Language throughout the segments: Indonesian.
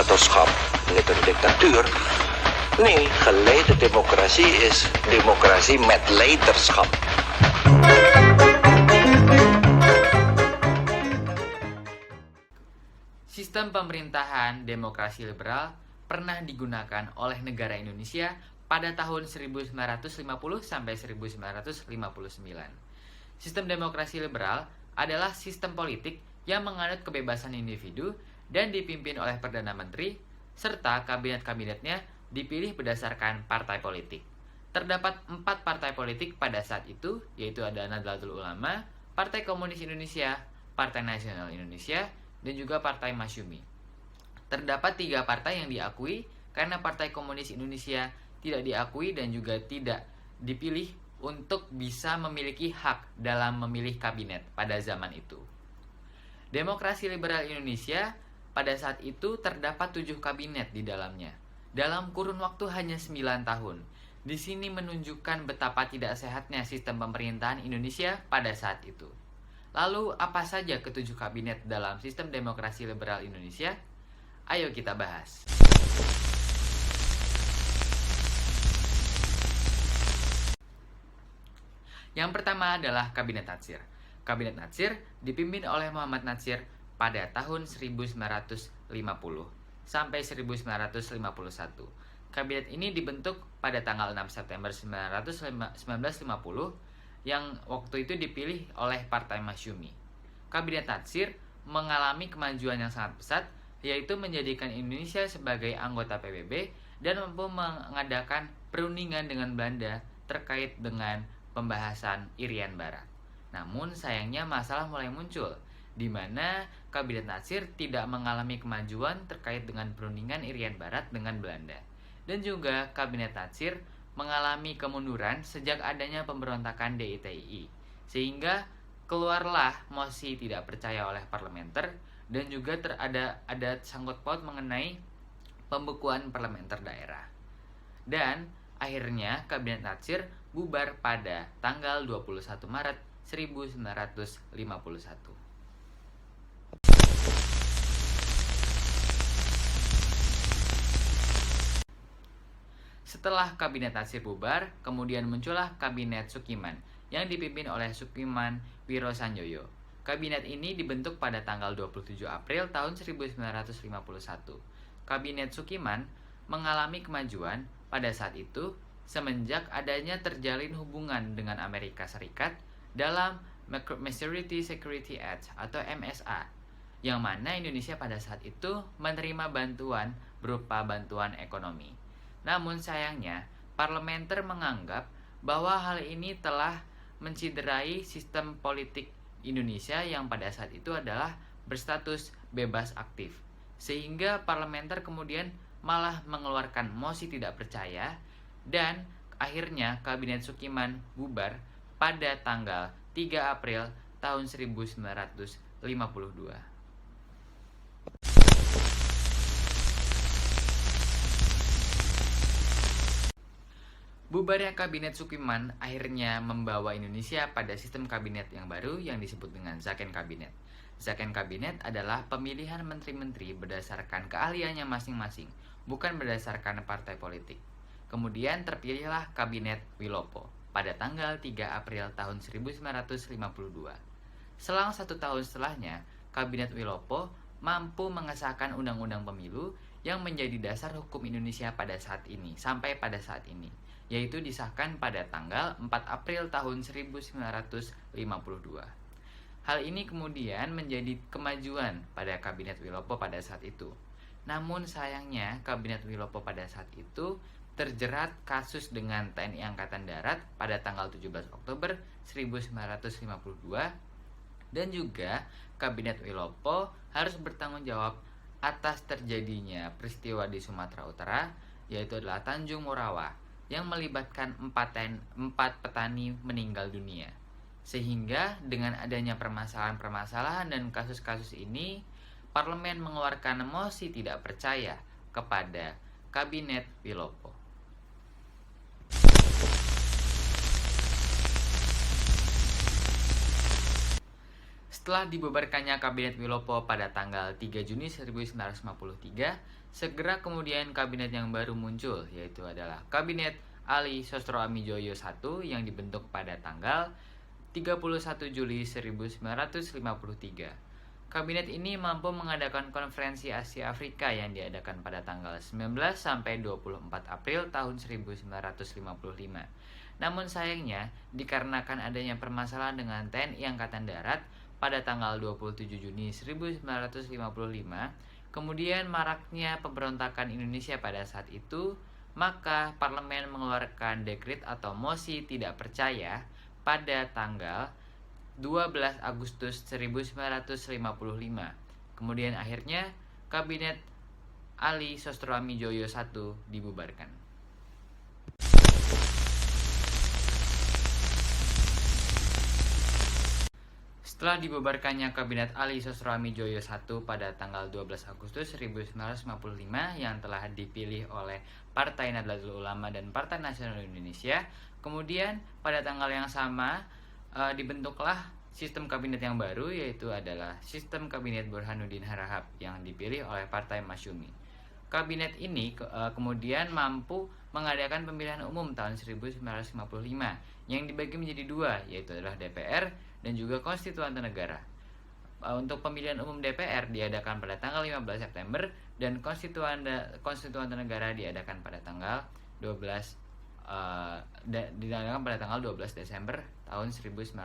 dictatorschap, niet een dictatuur. Nee, geleide democratie is democratie met leiderschap. Sistem pemerintahan demokrasi liberal pernah digunakan oleh negara Indonesia pada tahun 1950 sampai 1959. Sistem demokrasi liberal adalah sistem politik yang menganut kebebasan individu dan dipimpin oleh Perdana Menteri, serta kabinet-kabinetnya dipilih berdasarkan partai politik. Terdapat 4 partai politik pada saat itu, yaitu ada Nahdlatul Ulama, Partai Komunis Indonesia, Partai Nasional Indonesia, dan juga Partai Masyumi. Terdapat 3 partai yang diakui karena Partai Komunis Indonesia tidak diakui dan juga tidak dipilih untuk bisa memiliki hak dalam memilih kabinet pada zaman itu. Demokrasi liberal Indonesia pada saat itu terdapat 7 kabinet di dalamnya, dalam kurun waktu hanya 9 tahun. Di sini menunjukkan betapa tidak sehatnya sistem pemerintahan Indonesia pada saat itu. Lalu, apa saja ke-7 kabinet dalam sistem demokrasi liberal Indonesia? Ayo kita bahas. Yang pertama adalah Kabinet Natsir. Kabinet Natsir dipimpin oleh Muhammad Natsir pada tahun 1950 sampai 1951. Kabinet ini dibentuk pada tanggal 6 September 1950 yang waktu itu dipilih oleh Partai Masyumi. Kabinet Natsir mengalami kemajuan yang sangat pesat, yaitu menjadikan Indonesia sebagai anggota PBB dan mampu mengadakan perundingan dengan Belanda terkait dengan pembahasan Irian Barat. Namun sayangnya masalah mulai muncul, di mana Kabinet Natsir tidak mengalami kemajuan terkait dengan perundingan Irian Barat dengan Belanda. Dan juga Kabinet Natsir mengalami kemunduran sejak adanya pemberontakan DITII, sehingga keluarlah mosi tidak percaya oleh parlementer dan juga ada sangkut paut mengenai pembekuan parlementer daerah. Dan akhirnya Kabinet Natsir bubar pada tanggal 21 Maret 1951. Setelah Kabinet Natsir bubar, kemudian muncullah Kabinet Sukiman yang dipimpin oleh Sukiman Wirosanjoyo. Kabinet ini dibentuk pada tanggal 27 April tahun 1951. Kabinet Sukiman mengalami kemajuan pada saat itu semenjak adanya terjalin hubungan dengan Amerika Serikat dalam Maturity Security Act atau MSA, yang mana Indonesia pada saat itu menerima bantuan berupa bantuan ekonomi. Namun sayangnya, parlementer menganggap bahwa hal ini telah menciderai sistem politik Indonesia yang pada saat itu adalah berstatus bebas aktif. Sehingga parlementer kemudian malah mengeluarkan mosi tidak percaya dan akhirnya Kabinet Sukiman bubar pada tanggal 3 April tahun 1952. Bubarnya Kabinet Sukiman akhirnya membawa Indonesia pada sistem kabinet yang baru yang disebut dengan Zakon Kabinet. Zakon Kabinet adalah pemilihan menteri-menteri berdasarkan keahliannya masing-masing, bukan berdasarkan partai politik. Kemudian terpilihlah Kabinet Wilopo pada tanggal 3 April tahun 1952. Selang 1 tahun setelahnya, Kabinet Wilopo mampu mengesahkan Undang-Undang Pemilu yang menjadi dasar hukum Indonesia pada saat ini, sampai pada saat ini, yaitu disahkan pada tanggal 4 April tahun 1952. Hal ini kemudian menjadi kemajuan pada Kabinet Wilopo pada saat itu. Namun sayangnya Kabinet Wilopo pada saat itu terjerat kasus dengan TNI Angkatan Darat pada tanggal 17 Oktober 1952 dan juga Kabinet Wilopo harus bertanggung jawab atas terjadinya peristiwa di Sumatera Utara, yaitu adalah Tanjung Morawa yang melibatkan 4 petani meninggal dunia. Sehingga dengan adanya permasalahan-permasalahan dan kasus-kasus ini, parlemen mengeluarkan mosi tidak percaya kepada Kabinet Wilopo. Setelah dibubarkannya Kabinet Wilopo pada tanggal 3 Juni 1953, segera kemudian kabinet yang baru muncul, yaitu adalah Kabinet Ali Sostro Amijoyo I yang dibentuk pada tanggal 31 Juli 1953. Kabinet ini mampu mengadakan konferensi Asia Afrika yang diadakan pada tanggal 19 sampai 24 April tahun 1955. Namun sayangnya, dikarenakan adanya permasalahan dengan TNI Angkatan Darat pada tanggal 27 Juni 1955, kemudian maraknya pemberontakan Indonesia pada saat itu, maka parlemen mengeluarkan dekret atau mosi tidak percaya pada tanggal 12 Agustus 1955. Kemudian akhirnya Kabinet Ali Sostro Amijoyo I dibubarkan. Setelah dibubarkannya Kabinet Ali Sostro Amijoyo I pada tanggal 12 Agustus 1955 yang telah dipilih oleh Partai Nahdlatul Ulama dan Partai Nasional Indonesia, kemudian pada tanggal yang sama dibentuklah sistem kabinet yang baru, yaitu adalah sistem Kabinet Burhanuddin Harahap yang dipilih oleh Partai Masyumi. Kabinet ini kemudian mampu mengadakan pemilihan umum tahun 1955 yang dibagi menjadi dua, yaitu adalah DPR dan juga Konstituante Negara. Untuk pemilihan umum DPR diadakan pada tanggal 15 September dan Konstituante Negara diadakan pada tanggal 12 Desember tahun 1955.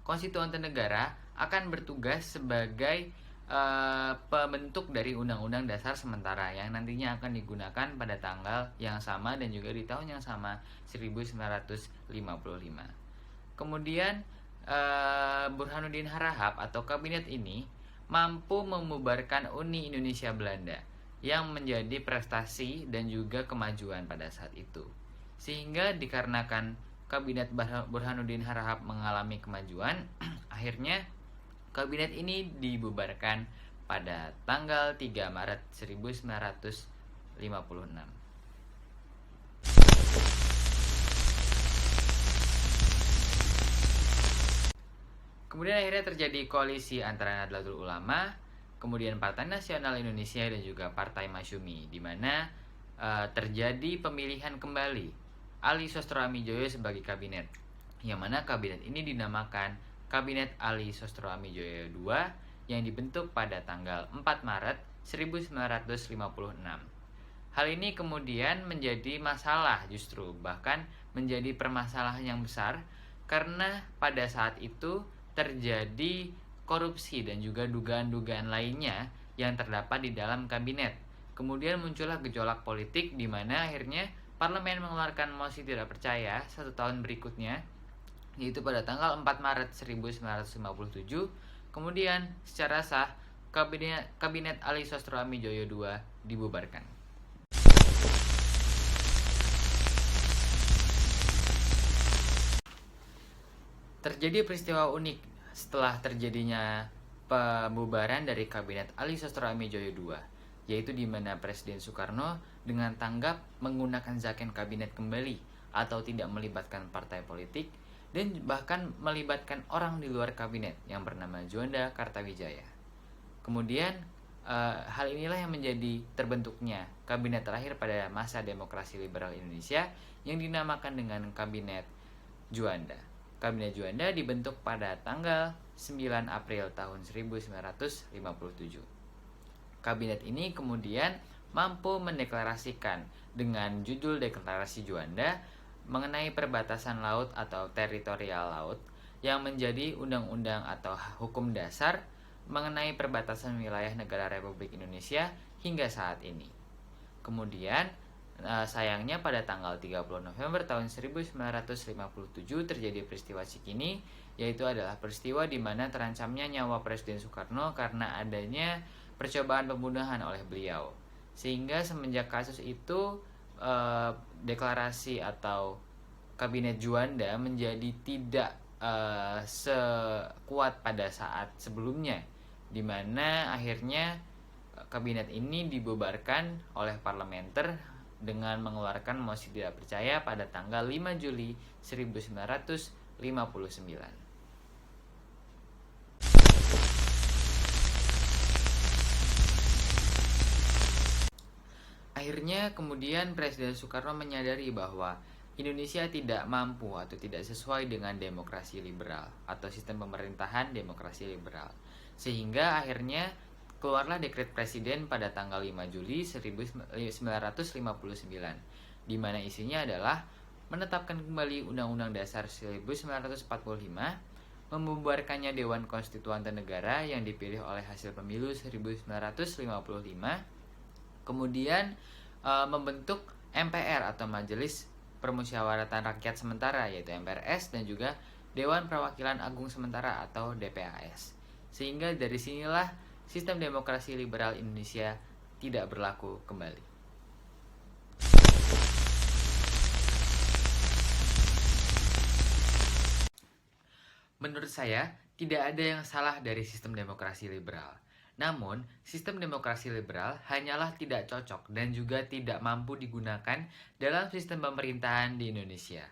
Konstituante Negara akan bertugas sebagai pembentuk dari Undang-Undang Dasar sementara yang nantinya akan digunakan pada tanggal yang sama dan juga di tahun yang sama 1955. Kemudian Burhanuddin Harahap atau kabinet ini mampu membubarkan Uni Indonesia Belanda yang menjadi prestasi dan juga kemajuan pada saat itu. Sehingga dikarenakan Kabinet Burhanuddin Harahap mengalami kemajuan, akhirnya kabinet ini dibubarkan pada tanggal 3 Maret 1956. Kemudian akhirnya terjadi koalisi antara Nahdlatul Ulama, kemudian Partai Nasional Indonesia dan juga Partai Masyumi, di mana terjadi pemilihan kembali Ali Sostro Amijoyo sebagai kabinet, yang mana kabinet ini dinamakan Kabinet Ali Sostro Amijoyo II yang dibentuk pada tanggal 4 Maret 1956. Hal ini kemudian menjadi masalah justru, bahkan menjadi permasalahan yang besar karena pada saat itu terjadi korupsi dan juga dugaan-dugaan lainnya yang terdapat di dalam kabinet. Kemudian muncullah gejolak politik di mana akhirnya parlemen mengeluarkan mosi tidak percaya 1 tahun berikutnya, yaitu pada tanggal 4 Maret 1957. Kemudian secara sah Kabinet Ali Sostro Amijoyo II dibubarkan. Terjadi peristiwa unik setelah terjadinya pembubaran dari Kabinet Ali Sostro Amijoyo II, yaitu di mana Presiden Soekarno dengan tanggap menggunakan zakon kabinet kembali atau tidak melibatkan partai politik dan bahkan melibatkan orang di luar kabinet yang bernama Juanda Kartawijaya. Kemudian hal inilah yang menjadi terbentuknya kabinet terakhir pada masa demokrasi liberal Indonesia yang dinamakan dengan Kabinet Juanda. Kabinet Juanda dibentuk pada tanggal 9 April tahun 1957. Kabinet ini kemudian mampu mendeklarasikan dengan judul Deklarasi Juanda mengenai perbatasan laut atau teritorial laut yang menjadi undang-undang atau hukum dasar mengenai perbatasan wilayah negara Republik Indonesia hingga saat ini. Kemudian sayangnya pada tanggal 30 November tahun 1957 terjadi peristiwa Cikini, yaitu adalah peristiwa di mana terancamnya nyawa Presiden Soekarno karena adanya percobaan pembunuhan oleh beliau. Sehingga semenjak kasus itu deklarasi atau Kabinet Juanda menjadi tidak sekuat pada saat sebelumnya, di mana akhirnya kabinet ini dibubarkan oleh parlementer dengan mengeluarkan mosi tidak percaya pada tanggal 5 Juli 1959. Akhirnya kemudian Presiden Soekarno menyadari bahwa Indonesia tidak mampu atau tidak sesuai dengan demokrasi liberal atau sistem pemerintahan demokrasi liberal. Sehingga akhirnya keluarlah dekret presiden pada tanggal 5 Juli 1959, di mana isinya adalah menetapkan kembali Undang-Undang Dasar 1945, membubarkannya Dewan Konstituante Negara yang dipilih oleh hasil pemilu 1955, kemudian membentuk MPR atau Majelis Permusyawaratan Rakyat Sementara yaitu MPRS, dan juga Dewan Perwakilan Agung Sementara atau DPAS. Sehingga dari sinilah sistem demokrasi liberal Indonesia tidak berlaku kembali. Menurut saya, tidak ada yang salah dari sistem demokrasi liberal. Namun, sistem demokrasi liberal hanyalah tidak cocok dan juga tidak mampu digunakan dalam sistem pemerintahan di Indonesia.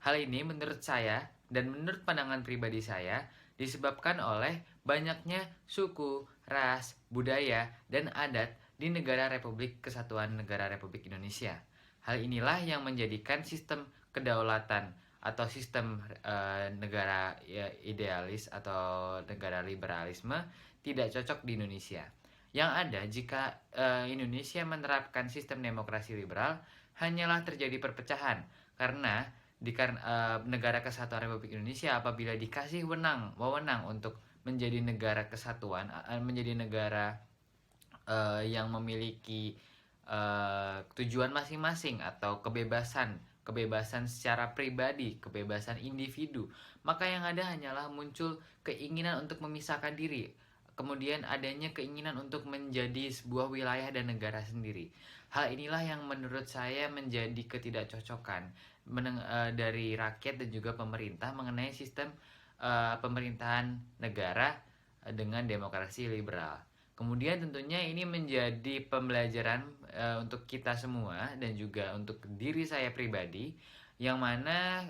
Hal ini menurut saya dan menurut pandangan pribadi saya disebabkan oleh banyaknya suku, ras, budaya, dan adat di negara Republik Kesatuan Negara Republik Indonesia. Hal inilah yang menjadikan sistem kedaulatan atau sistem negara idealis atau negara liberalisme tidak cocok di Indonesia. Yang ada jika Indonesia menerapkan sistem demokrasi liberal hanyalah terjadi perpecahan karena di negara kesatuan Republik Indonesia apabila dikasih wewenang untuk menjadi negara kesatuan, menjadi negara yang memiliki tujuan masing-masing atau kebebasan secara pribadi, kebebasan individu, maka yang ada hanyalah muncul keinginan untuk memisahkan diri, kemudian adanya keinginan untuk menjadi sebuah wilayah dan negara sendiri. Hal inilah yang menurut saya menjadi ketidakcocokan dari rakyat dan juga pemerintah mengenai sistem pemerintahan negara dengan demokrasi liberal. Kemudian tentunya ini menjadi pembelajaran untuk kita semua dan juga untuk diri saya pribadi, yang mana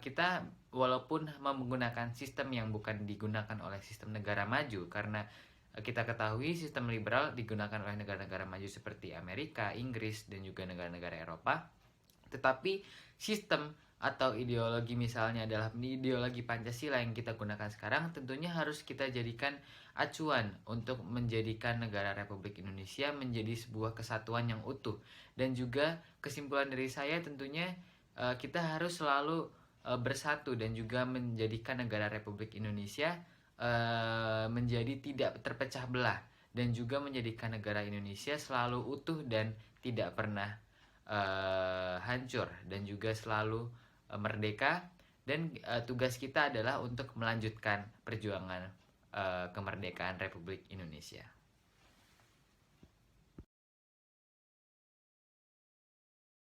kita walaupun menggunakan sistem yang bukan digunakan oleh sistem negara maju, karena kita ketahui sistem liberal digunakan oleh negara-negara maju seperti Amerika, Inggris, dan juga negara-negara Eropa, tetapi sistem atau ideologi misalnya adalah ideologi Pancasila yang kita gunakan sekarang, tentunya harus kita jadikan acuan untuk menjadikan negara Republik Indonesia menjadi sebuah kesatuan yang utuh. Dan juga kesimpulan dari saya tentunya kita harus selalu bersatu dan juga menjadikan negara Republik Indonesia menjadi tidak terpecah belah, dan juga menjadikan negara Indonesia selalu utuh dan tidak pernah hancur, dan juga selalu merdeka. Dan tugas kita adalah untuk melanjutkan perjuangan kemerdekaan Republik Indonesia.